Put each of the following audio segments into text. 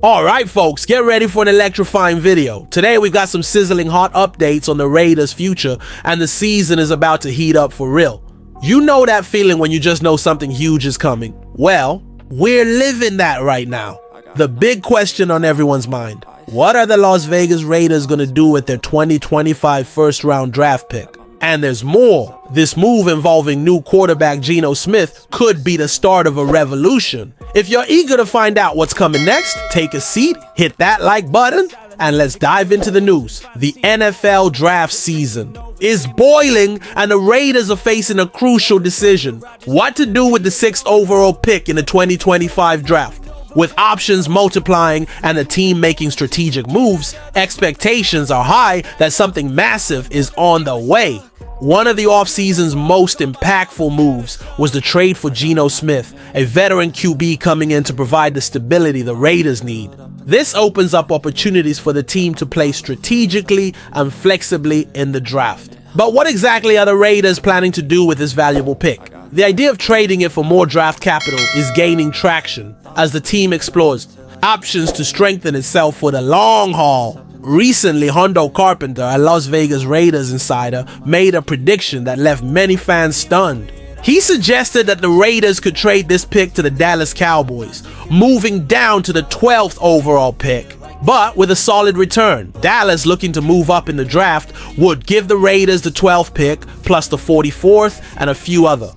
Alright folks, get ready for an electrifying video. Today we've got some sizzling hot updates on the Raiders' future, and the season is about to heat up for real. You know that feeling when you just know something huge is coming? Well, we're living that right now. The big question on everyone's mind: what are the Las Vegas Raiders gonna do with their 2025 first round draft pick? And there's more. This move involving new quarterback Gino Smith could be the start of a revolution. If you're eager to find out what's coming next, take a seat, hit that like button, and let's dive into the news. The NFL draft season is boiling, and the Raiders are facing a crucial decision: what to do with the 6th overall pick in the 2025 draft. With options multiplying and the team making strategic moves, expectations are high that something massive is on the way. One of the offseason's most impactful moves was the trade for Gino Smith, a veteran QB coming in to provide the stability the Raiders need. This opens up opportunities for the team to play strategically and flexibly in the draft. But what exactly are the Raiders planning to do with this valuable pick? The idea of trading it for more draft capital is gaining traction as the team explores options to strengthen itself for the long haul. Recently, Hondo Carpenter, a Las Vegas Raiders insider, made a prediction that left many fans stunned. He suggested that the Raiders could trade this pick to the Dallas Cowboys, moving down to the 12th overall pick, but with a solid return. Dallas, looking to move up in the draft, would give the Raiders the 12th pick, plus the 44th and a few other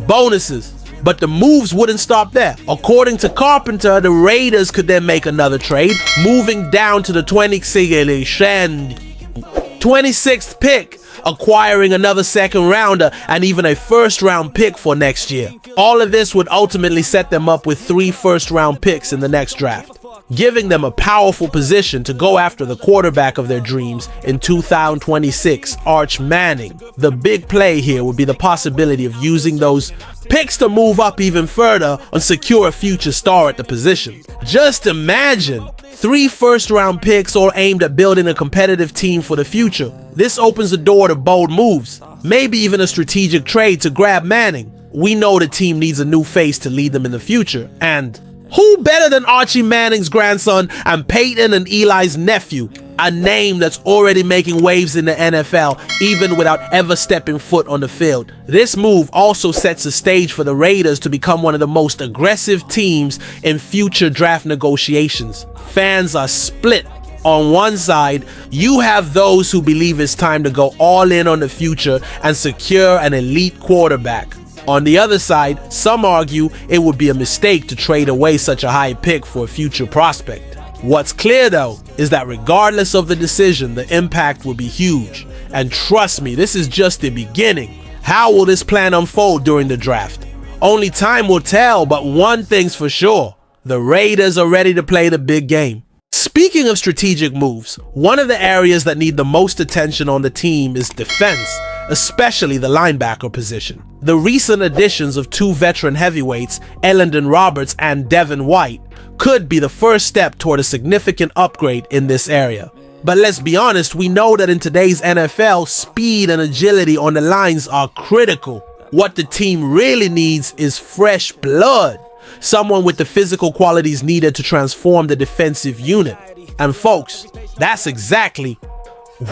bonuses. But the moves wouldn't stop there. According to Carpenter, the Raiders could then make another trade, moving down to the 26th pick, acquiring another second rounder and even a first round pick for next year. All of this would ultimately set them up with 3 first round picks in the next draft, giving them a powerful position to go after the quarterback of their dreams in 2026, Arch Manning. The big play here would be the possibility of using those picks to move up even further and secure a future star at the position. Just imagine 3 first-round picks all aimed at building a competitive team for the future. This opens the door to bold moves, maybe even a strategic trade to grab Manning. We know the team needs a new face to lead them in the future, and who better than Archie Manning's grandson and Peyton and Eli's nephew, a name that's already making waves in the NFL even without ever stepping foot on the field. This move also sets the stage for the Raiders to become one of the most aggressive teams in future draft negotiations. Fans are split. On one side, you have those who believe it's time to go all in on the future and secure an elite quarterback. On the other side, some argue it would be a mistake to trade away such a high pick for a future prospect. What's clear though is that regardless of the decision, the impact will be huge. And trust me, this is just the beginning. How will this plan unfold during the draft? Only time will tell, but one thing's for sure: the Raiders are ready to play the big game. Speaking of strategic moves, one of the areas that need the most attention on the team is defense, especially the linebacker position. The recent additions of 2 veteran heavyweights, Elandon Roberts and Devin White, could be the first step toward a significant upgrade in this area. But let's be honest, we know that in today's NFL, speed and agility on the lines are critical. What the team really needs is fresh blood, someone with the physical qualities needed to transform the defensive unit. And folks, that's exactly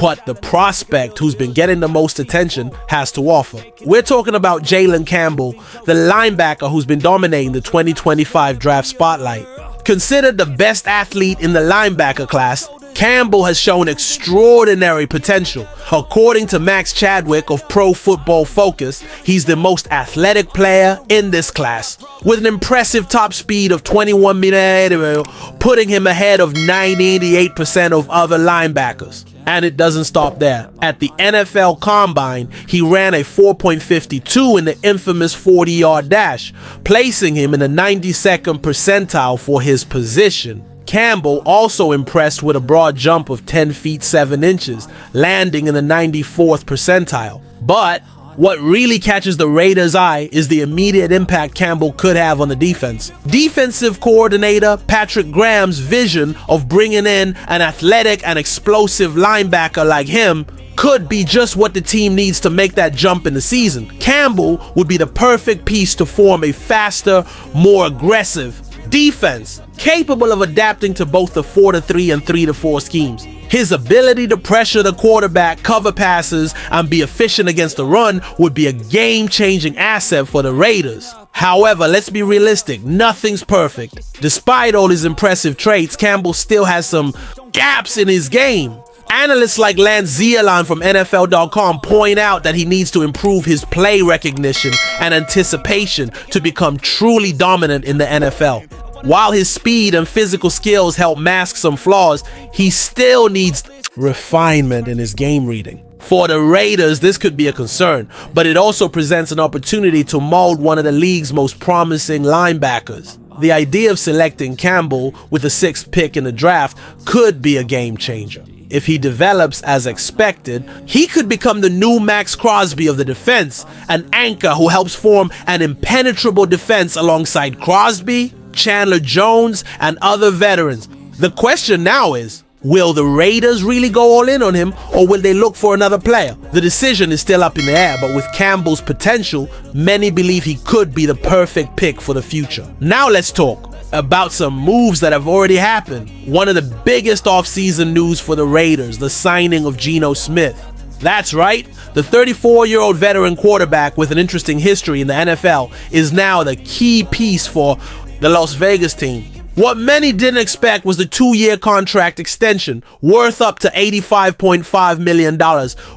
what the prospect who's been getting the most attention has to offer. We're talking about Jalen Campbell, the linebacker who's been dominating the 2025 draft spotlight. Considered the best athlete in the linebacker class, Campbell has shown extraordinary potential. According to Max Chadwick of Pro Football Focus, he's the most athletic player in this class, with an impressive top speed of 21 meters, putting him ahead of 98% of other linebackers. And it doesn't stop there. At the NFL Combine, he ran a 4.52 in the infamous 40-yard dash, placing him in the 92nd percentile for his position. Campbell also impressed with a broad jump of 10 feet 7 inches, landing in the 94th percentile. But what really catches the Raiders' eye is the immediate impact Campbell could have on the defense. Defensive coordinator Patrick Graham's vision of bringing in an athletic and explosive linebacker like him could be just what the team needs to make that jump in the season. Campbell would be the perfect piece to form a faster, more aggressive Defense, capable of adapting to both the 4-3 and 3-4 schemes. His ability to pressure the quarterback, cover passes, and be efficient against the run would be a game-changing asset for the Raiders. However, let's be realistic, nothing's perfect. Despite all his impressive traits, Campbell still has some gaps in his game. Analysts like Lance Zierlein from NFL.com point out that he needs to improve his play recognition and anticipation to become truly dominant in the NFL. While his speed and physical skills help mask some flaws, he still needs refinement in his game reading. For the Raiders, this could be a concern, but it also presents an opportunity to mold one of the league's most promising linebackers. The idea of selecting Campbell with the 6th pick in the draft could be a game changer. If he develops as expected, he could become the new Max Crosby of the defense, an anchor who helps form an impenetrable defense alongside Crosby, Chandler Jones, and other veterans. The question now is, will the Raiders really go all in on him, or will they look for another player? The decision is still up in the air, but with Campbell's potential, many believe he could be the perfect pick for the future. Now let's talk about some moves that have already happened. One of the biggest offseason news for the Raiders, the signing of Gino Smith. That's right, the 34-year-old veteran quarterback with an interesting history in the NFL is now the key piece for the Las Vegas team. What many didn't expect was the 2-year contract extension, worth up to $85.5 million,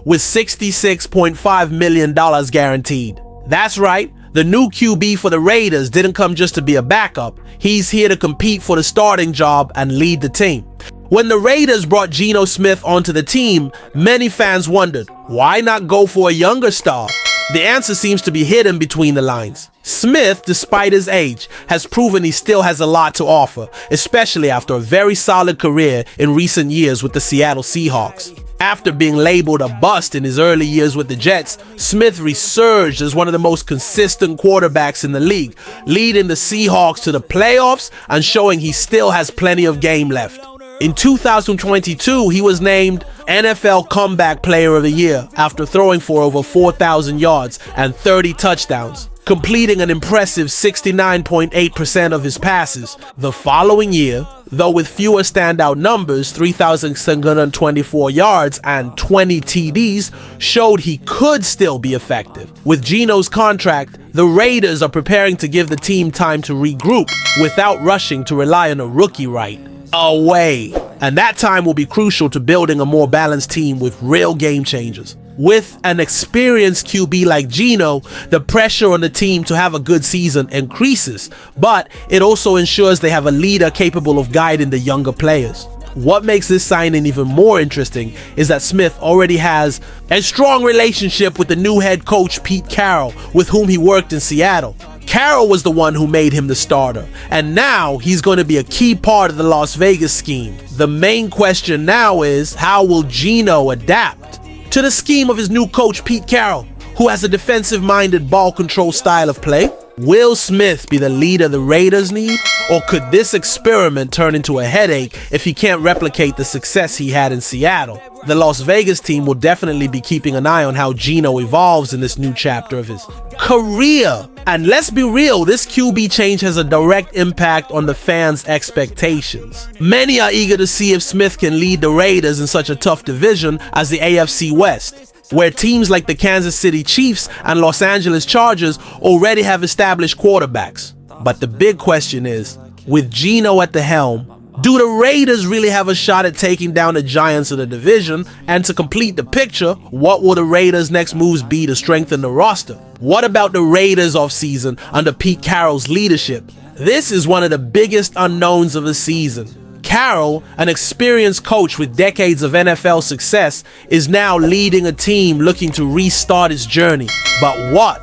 with $66.5 million guaranteed. That's right, the new QB for the Raiders didn't come just to be a backup. He's here to compete for the starting job and lead the team. When the Raiders brought Gino Smith onto the team, many fans wondered, why not go for a younger star? The answer seems to be hidden between the lines. Smith, despite his age, has proven he still has a lot to offer, especially after a very solid career in recent years with the Seattle Seahawks. After being labeled a bust in his early years with the Jets, Smith resurged as one of the most consistent quarterbacks in the league, leading the Seahawks to the playoffs and showing he still has plenty of game left. In 2022, he was named NFL Comeback Player of the Year after throwing for over 4,000 yards and 30 touchdowns, completing an impressive 69.8% of his passes. The following year, though with fewer standout numbers, 3,724 yards and 20 TDs, showed he could still be effective. With Gino's contract, the Raiders are preparing to give the team time to regroup without rushing to rely on a rookie right away. And that time will be crucial to building a more balanced team with real game changers. With an experienced QB like Gino, the pressure on the team to have a good season increases, but it also ensures they have a leader capable of guiding the younger players. What makes this signing even more interesting is that Smith already has a strong relationship with the new head coach Pete Carroll, with whom he worked in Seattle. Carroll was the one who made him the starter, and now he's going to be a key part of the Las Vegas scheme. The main question now is, how will Gino adapt to the scheme of his new coach Pete Carroll, who has a defensive-minded ball control style of play? Will Smith be the leader the Raiders need, or could this experiment turn into a headache if he can't replicate the success he had in Seattle? The Las Vegas team will definitely be keeping an eye on how Gino evolves in this new chapter of his career. And let's be real, this QB change has a direct impact on the fans' expectations. Many are eager to see if Smith can lead the Raiders in such a tough division as the AFC West, where teams like the Kansas City Chiefs and Los Angeles Chargers already have established quarterbacks. But the big question is, with Gino at the helm, do the Raiders really have a shot at taking down the Giants of the division? And to complete the picture, what will the Raiders' next moves be to strengthen the roster? What about the Raiders offseason under Pete Carroll's leadership? This is one of the biggest unknowns of the season. Carroll, an experienced coach with decades of NFL success, is now leading a team looking to restart its journey. But what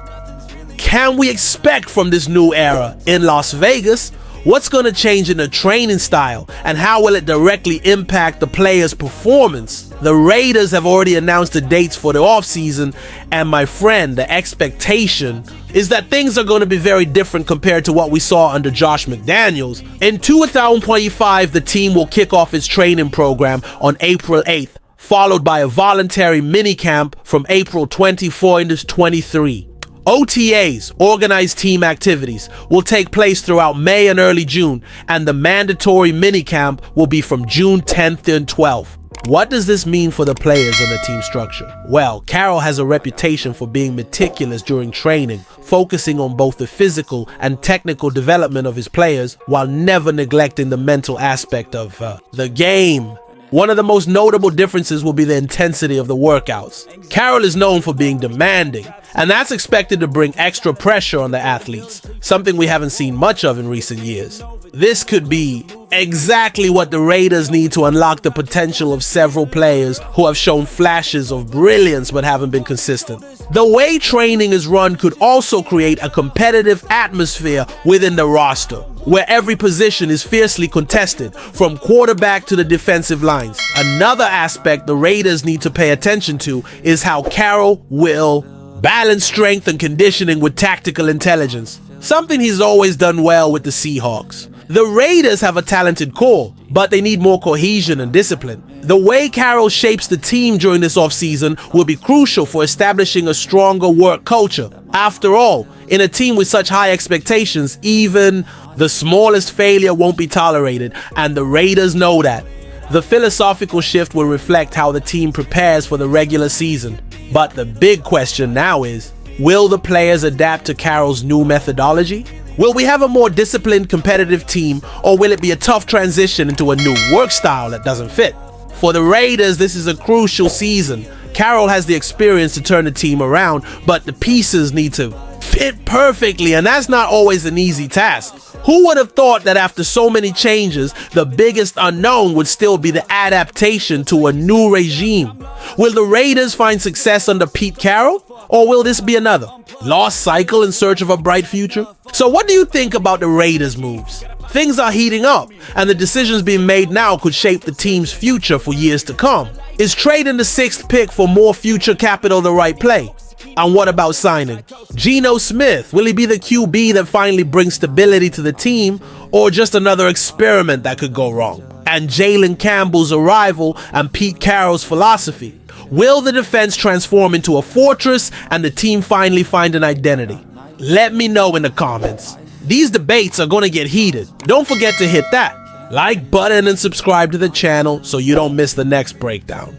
can we expect from this new era in Las Vegas? What's going to change in the training style, and how will it directly impact the players' performance? The Raiders have already announced the dates for the offseason, and my friend, the expectation is that things are going to be very different compared to what we saw under Josh McDaniels. In 2025, the team will kick off its training program on April 8th, followed by a voluntary minicamp from April 24 into 23. OTAs, organized team activities, will take place throughout May and early June, and the mandatory minicamp will be from June 10th and 12th. What does this mean for the players and the team structure? Well, Carroll has a reputation for being meticulous during training, focusing on both the physical and technical development of his players while never neglecting the mental aspect of the game. One of the most notable differences will be the intensity of the workouts. Carroll is known for being demanding, and that's expected to bring extra pressure on the athletes, something we haven't seen much of in recent years. This could be exactly what the Raiders need to unlock the potential of several players who have shown flashes of brilliance but haven't been consistent. The way training is run could also create a competitive atmosphere within the roster, where every position is fiercely contested, from quarterback to the defensive lines. Another aspect the Raiders need to pay attention to is how Carroll will balance strength and conditioning with tactical intelligence, something he's always done well with the Seahawks. The Raiders have a talented core, but they need more cohesion and discipline. The way Carroll shapes the team during this offseason will be crucial for establishing a stronger work culture. After all, in a team with such high expectations, even the smallest failure won't be tolerated, and the Raiders know that. The philosophical shift will reflect how the team prepares for the regular season. But the big question now is, will the players adapt to Carroll's new methodology? Will we have a more disciplined, competitive team, or will it be a tough transition into a new work style that doesn't fit? For the Raiders, this is a crucial season. Carroll has the experience to turn the team around, but the pieces need to fit perfectly, and that's not always an easy task. Who would have thought that after so many changes, the biggest unknown would still be the adaptation to a new regime? Will the Raiders find success under Pete Carroll? Or will this be another lost cycle in search of a bright future? So what do you think about the Raiders' moves? Things are heating up, and the decisions being made now could shape the team's future for years to come. Is trading the 6th pick for more future capital the right play? And what about signing Gino Smith? Will he be the QB that finally brings stability to the team, or just another experiment that could go wrong? And Jalen Campbell's arrival and Pete Carroll's philosophy. Will the defense transform into a fortress and the team finally find an identity? Let me know in the comments. These debates are going to get heated. Don't forget to hit that like button and subscribe to the channel so you don't miss the next breakdown.